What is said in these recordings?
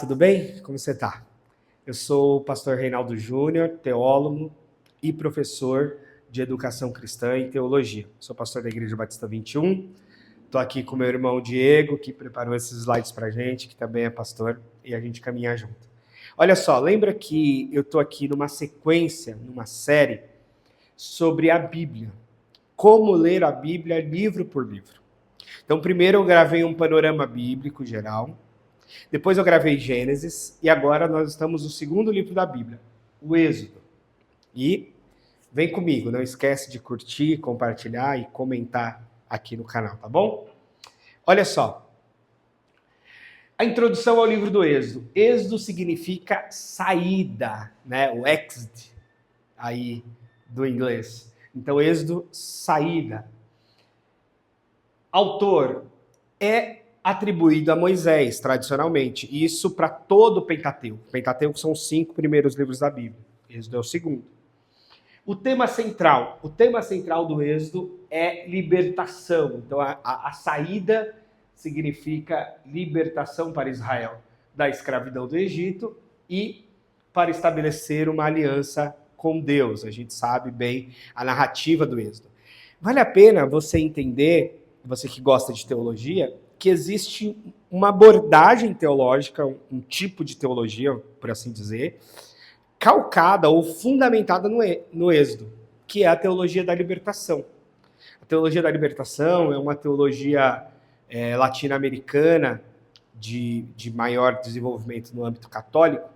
Tudo bem? Como você está? Eu sou o pastor Reinaldo Júnior, teólogo e professor de educação cristã e teologia. Sou pastor da Igreja Batista 21. Estou aqui com meu irmão Diego, que preparou esses slides para a gente, que também é pastor, e a gente caminha junto. Olha só, lembra que eu estou aqui numa sequência, numa série sobre a Bíblia. Como ler a Bíblia livro por livro. Então, primeiro eu gravei um panorama bíblico geral. Depois eu gravei Gênesis e agora nós estamos no segundo livro da Bíblia, o Êxodo. E vem comigo, não esquece de curtir, compartilhar e comentar aqui no canal, tá bom? Olha só, a introdução ao livro do Êxodo. Êxodo significa saída, né? O exit aí do inglês. Então, Êxodo, saída. Autor é atribuído a Moisés, tradicionalmente. Isso para todo o Pentateuco. O Pentateuco são os 5 primeiros livros da Bíblia. Êxodo é o segundo. O tema central do Êxodo é libertação. Então, a saída significa libertação para Israel da escravidão do Egito e para estabelecer uma aliança com Deus. A gente sabe bem a narrativa do Êxodo. Vale a pena você entender, você que gosta de teologia, que existe uma abordagem teológica, um tipo de teologia, por assim dizer, calcada ou fundamentada no Êxodo, que é a teologia da libertação. A teologia da libertação é uma teologia latino-americana de maior desenvolvimento no âmbito católico,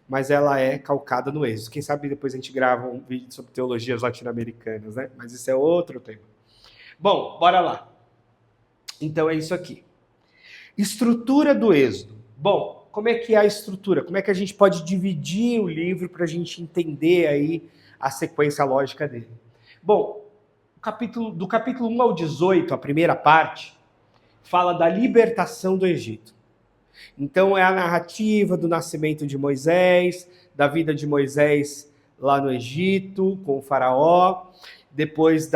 mas ela é calcada no Êxodo. Quem sabe depois a gente grava um vídeo sobre teologias latino-americanas, né? Mas isso é outro tema. Bom, bora lá. Então é isso aqui. Estrutura do Êxodo. Bom, como é que é a estrutura? Como é que a gente pode dividir o livro para a gente entender aí a sequência lógica dele? Bom, do capítulo 1 ao 18, a primeira parte, fala da libertação do Egito. Então é a narrativa do nascimento de Moisés, da vida de Moisés lá no Egito, com o faraó, depois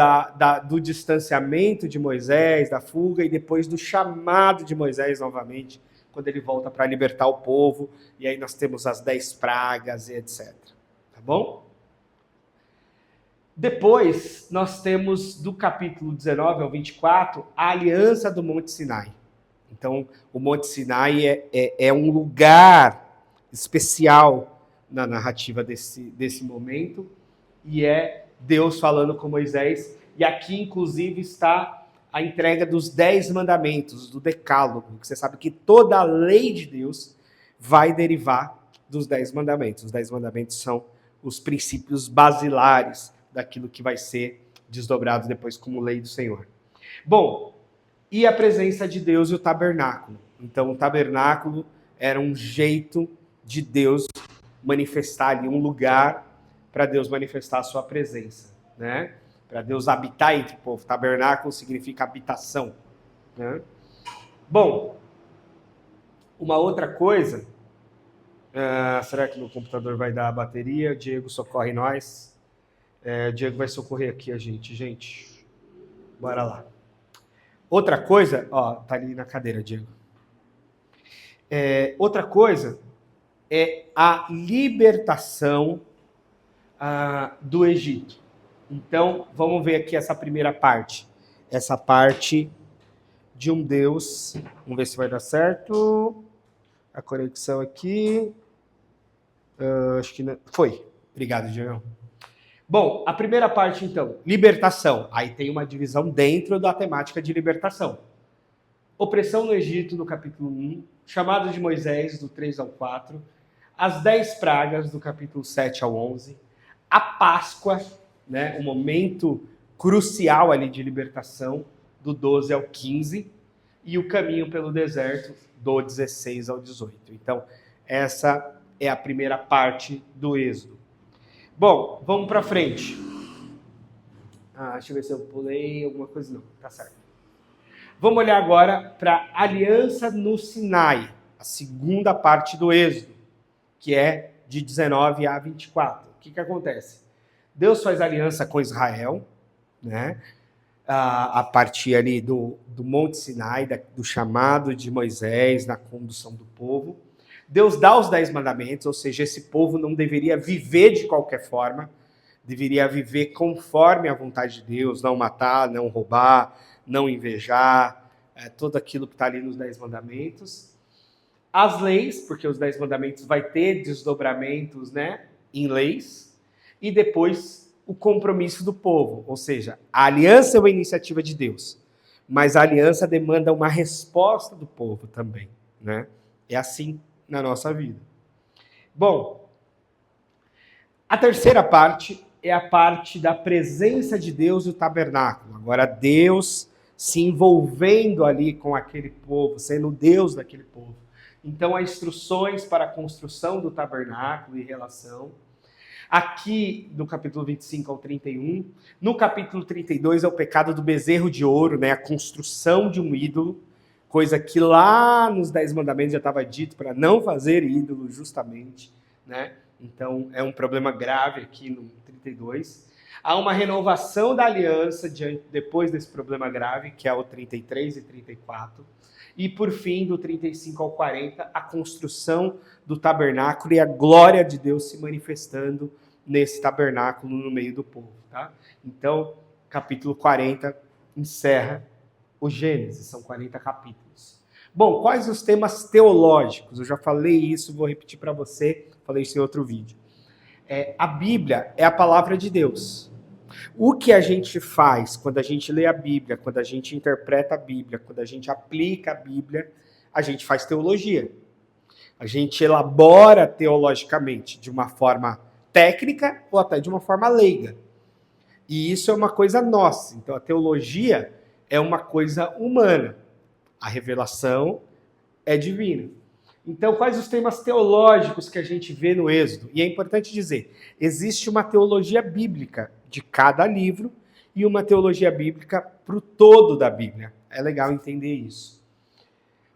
do distanciamento de Moisés, da fuga, e depois do chamado de Moisés novamente, quando ele volta para libertar o povo, e aí nós temos as 10 pragas e etc. Tá bom? Depois, nós temos do capítulo 19 ao 24, a aliança do Monte Sinai. Então, o Monte Sinai é um lugar especial na narrativa desse momento, e é Deus falando com Moisés, e aqui, inclusive, está a entrega dos 10 mandamentos, do decálogo, que você sabe que toda a lei de Deus vai derivar dos 10 mandamentos. Os 10 mandamentos são os princípios basilares daquilo que vai ser desdobrado depois como lei do Senhor. Bom, e a presença de Deus e o tabernáculo. Então, o tabernáculo era um jeito de Deus manifestar ali, um lugar para Deus manifestar a sua presença, né? Para Deus habitar entre o povo. Tabernáculo significa habitação, né? Bom, uma outra coisa, será que meu computador vai dar a bateria? Diego, socorre nós. Diego vai socorrer aqui a gente. Bora lá. Outra coisa, ó, tá ali na cadeira, Diego. Outra coisa é a libertação do Egito. Então, vamos ver aqui essa primeira parte. Essa parte de um Deus. Vamos ver se vai dar certo. A conexão aqui. Acho que não. Foi. Obrigado, Diego. Bom, a primeira parte, então, libertação. Aí tem uma divisão dentro da temática de libertação. Opressão no Egito, no capítulo 1. Chamado de Moisés, do 3 ao 4. As 10 pragas, do capítulo 7 ao 11. A Páscoa, né, um momento crucial ali de libertação, do 12 ao 15. E o caminho pelo deserto, do 16 ao 18. Então, essa é a primeira parte do Êxodo. Bom, vamos para frente. Deixa eu ver se eu pulei alguma coisa. Não, tá certo. Vamos olhar agora para a aliança no Sinai, a segunda parte do Êxodo, que é de 19 a 24. O que acontece? Deus faz aliança com Israel, né? A partir ali do Monte Sinai, do chamado de Moisés, na condução do povo. Deus dá os 10 mandamentos, ou seja, esse povo não deveria viver de qualquer forma, deveria viver conforme a vontade de Deus, não matar, não roubar, não invejar, tudo aquilo que está ali nos 10 mandamentos. As leis, porque os 10 mandamentos vai ter desdobramentos, né, em leis, e depois o compromisso do povo, ou seja, a aliança é uma iniciativa de Deus, mas a aliança demanda uma resposta do povo também, né? É assim na nossa vida. Bom, a terceira parte é a parte da presença de Deus no tabernáculo. Agora, Deus se envolvendo ali com aquele povo, sendo Deus daquele povo. Então, há instruções para a construção do tabernáculo e relação. Aqui, no capítulo 25 ao 31. No capítulo 32 é o pecado do bezerro de ouro, né? A construção de um ídolo, coisa que lá nos 10 mandamentos já estava dito para não fazer ídolo, justamente, né? Então, é um problema grave aqui no 32. Há uma renovação da aliança depois desse problema grave, que é o 33 e 34. E, por fim, do 35 ao 40, a construção do tabernáculo e a glória de Deus se manifestando nesse tabernáculo no meio do povo. Tá? Então, capítulo 40 encerra o Gênesis, são 40 capítulos. Bom, quais os temas teológicos? Eu já falei isso, vou repetir para você, falei isso em outro vídeo. A Bíblia é a palavra de Deus. O que a gente faz quando a gente lê a Bíblia, quando a gente interpreta a Bíblia, quando a gente aplica a Bíblia, a gente faz teologia. A gente elabora teologicamente de uma forma técnica ou até de uma forma leiga. E isso é uma coisa nossa. Então a teologia é uma coisa humana. A revelação é divina. Então, quais os temas teológicos que a gente vê no Êxodo? E é importante dizer, existe uma teologia bíblica de cada livro e uma teologia bíblica para o todo da Bíblia. É legal entender isso.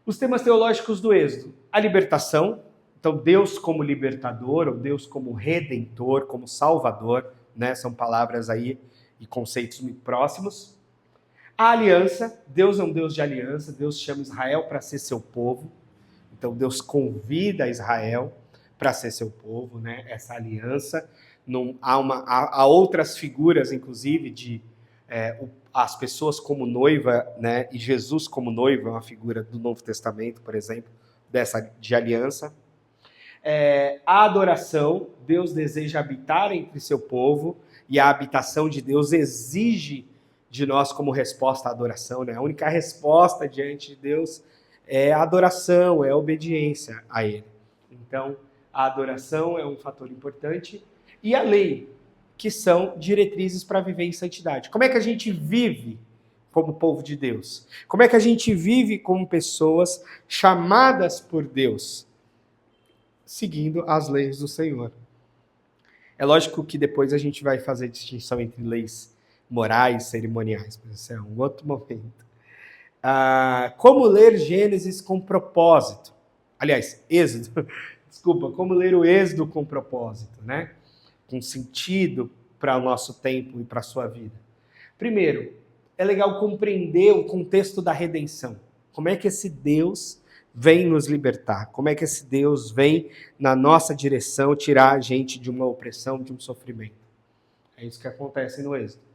Os temas teológicos do Êxodo. A libertação, então Deus como libertador, ou Deus como redentor, como salvador, né? São palavras aí e conceitos muito próximos. A aliança, Deus é um Deus de aliança, Deus chama Israel para ser seu povo. Então Deus convida Israel para ser seu povo, né? Essa aliança. Não, há outras figuras, inclusive, de as pessoas como noiva, né? E Jesus como noiva é uma figura do Novo Testamento, por exemplo, de aliança. A adoração, Deus deseja habitar entre seu povo e a habitação de Deus exige de nós como resposta à adoração, né? A única resposta diante de Deus é a adoração, é a obediência a Ele. Então, a adoração é um fator importante. E a lei, que são diretrizes para viver em santidade. Como é que a gente vive como povo de Deus? Como é que a gente vive como pessoas chamadas por Deus? Seguindo as leis do Senhor. É lógico que depois a gente vai fazer distinção entre leis morais, cerimoniais, mas isso é um outro momento. Como ler Gênesis com propósito? Aliás, Êxodo. Desculpa, como ler o Êxodo com propósito, né? Com sentido para o nosso tempo e para a sua vida. Primeiro, é legal compreender o contexto da redenção. Como é que esse Deus vem nos libertar? Como é que esse Deus vem na nossa direção tirar a gente de uma opressão, de um sofrimento? É isso que acontece no Êxodo.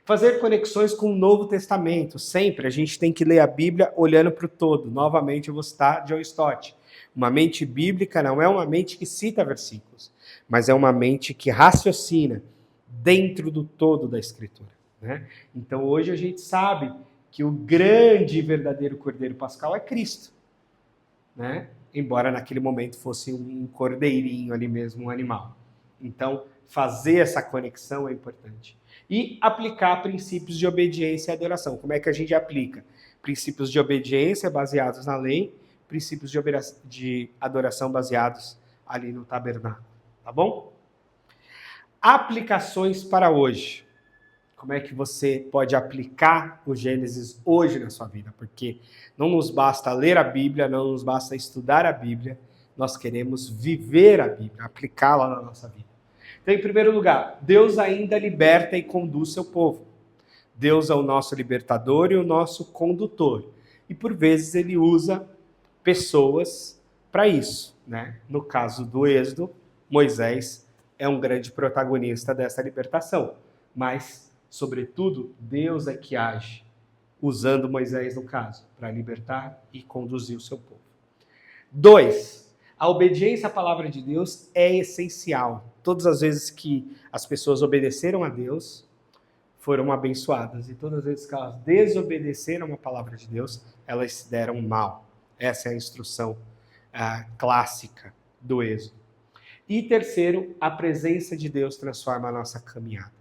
Fazer conexões com o Novo Testamento. Sempre a gente tem que ler a Bíblia olhando para o todo. Novamente eu vou citar John Stott. Uma mente bíblica não é uma mente que cita versículos, mas é uma mente que raciocina dentro do todo da Escritura. Né? Então hoje a gente sabe que o grande e verdadeiro Cordeiro Pascal é Cristo. Né? Embora naquele momento fosse um cordeirinho ali mesmo, um animal. Então fazer essa conexão é importante. E aplicar princípios de obediência e adoração. Como é que a gente aplica? Princípios de obediência baseados na lei, princípios de adoração baseados ali no tabernáculo. Tá bom? Aplicações para hoje. Como é que você pode aplicar o Gênesis hoje na sua vida? Porque não nos basta ler a Bíblia, não nos basta estudar a Bíblia, nós queremos viver a Bíblia, aplicá-la na nossa vida. Então, em primeiro lugar, Deus ainda liberta e conduz seu povo. Deus é o nosso libertador e o nosso condutor. E por vezes ele usa pessoas para isso. né? No caso do Êxodo, Moisés é um grande protagonista dessa libertação. Mas, sobretudo, Deus é que age, usando Moisés, no caso, para libertar e conduzir o seu povo. 2. A obediência à palavra de Deus é essencial. Todas as vezes que as pessoas obedeceram a Deus, foram abençoadas. E todas as vezes que elas desobedeceram a palavra de Deus, elas se deram mal. Essa é a instrução clássica do Êxodo. E terceiro, a presença de Deus transforma a nossa caminhada.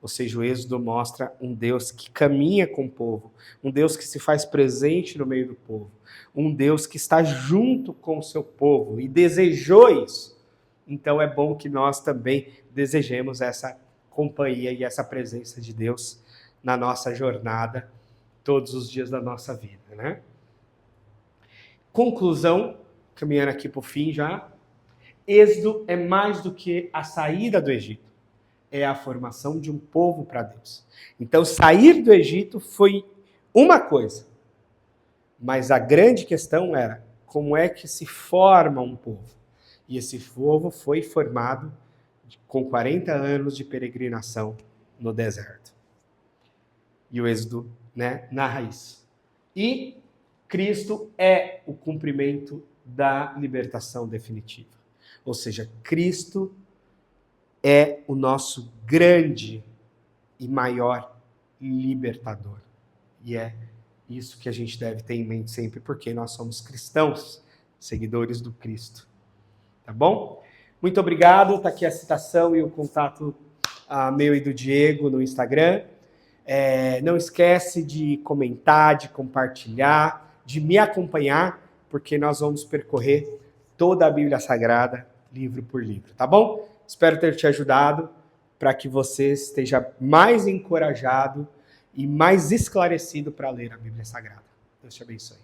Ou seja, o Êxodo mostra um Deus que caminha com o povo, um Deus que se faz presente no meio do povo, um Deus que está junto com o seu povo e desejou isso. Então é bom que nós também desejemos essa companhia e essa presença de Deus na nossa jornada, todos os dias da nossa vida, né? Conclusão, caminhando aqui para o fim já. Êxodo é mais do que a saída do Egito. É a formação de um povo para Deus. Então, sair do Egito foi uma coisa. Mas a grande questão era como é que se forma um povo. E esse povo foi formado com 40 anos de peregrinação no deserto. E o Êxodo, né, narra isso. E Cristo é o cumprimento da libertação definitiva. Ou seja, Cristo é o nosso grande e maior libertador. E é isso que a gente deve ter em mente sempre, porque nós somos cristãos, seguidores do Cristo. Tá bom? Muito obrigado. Está aqui a citação e o contato meu e do Diego no Instagram. Não esquece de comentar, de compartilhar, de me acompanhar, porque nós vamos percorrer toda a Bíblia Sagrada, livro por livro, tá bom? Espero ter te ajudado para que você esteja mais encorajado e mais esclarecido para ler a Bíblia Sagrada. Deus te abençoe.